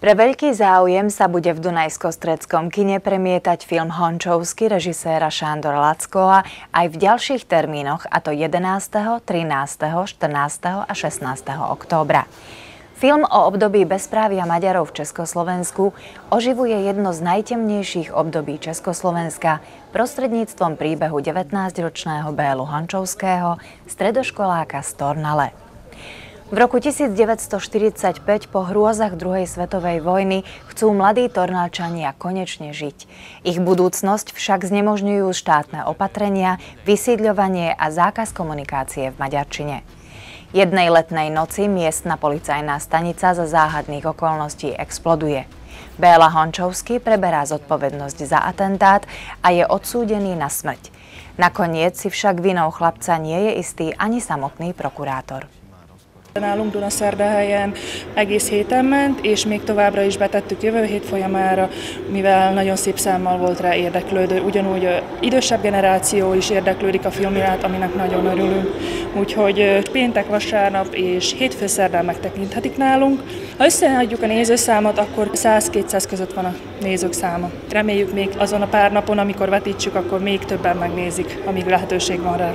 Pre veľký záujem sa bude v Dunajsko-stredskom kine premietať film Hončovský režiséra Šándora Lackova aj v ďalších termínoch, a to 11., 13., 14. a 16. októbra. Film o období bezprávia Maďarov v Československu oživuje jedno z najtemnejších období Československa prostredníctvom príbehu 19-ročného Bélu Hončovského, stredoškoláka z Tornale. V roku 1945 po hrôzach druhej svetovej vojny chcú mladí Tornalčania konečne žiť. Ich budúcnosť však znemožňujú štátne opatrenia, vysídľovanie a zákaz komunikácie v maďarčine. Jednej letnej noci miestna policajná stanica za záhadných okolností exploduje. Béla Hončovský preberá zodpovednosť za atentát a je odsúdený na smrť. Nakoniec si však vinou chlapca nie je istý ani samotný prokurátor. Nálunk Dunaszerdahelyen egész héten ment, és még továbbra is betettük jövő hét folyamára, mivel nagyon szép számmal volt rá érdeklődő. Ugyanúgy idősebb generáció is érdeklődik a film iránt, aminek nagyon örülünk. Úgyhogy péntek, vasárnap és hétfő szerdán megtekinthetik nálunk. Ha összeadjuk a nézőszámot, akkor 100-200 között van a nézők száma. Reméljük még azon a pár napon, amikor vetítsük, akkor még többen megnézik, amíg lehetőség van rá.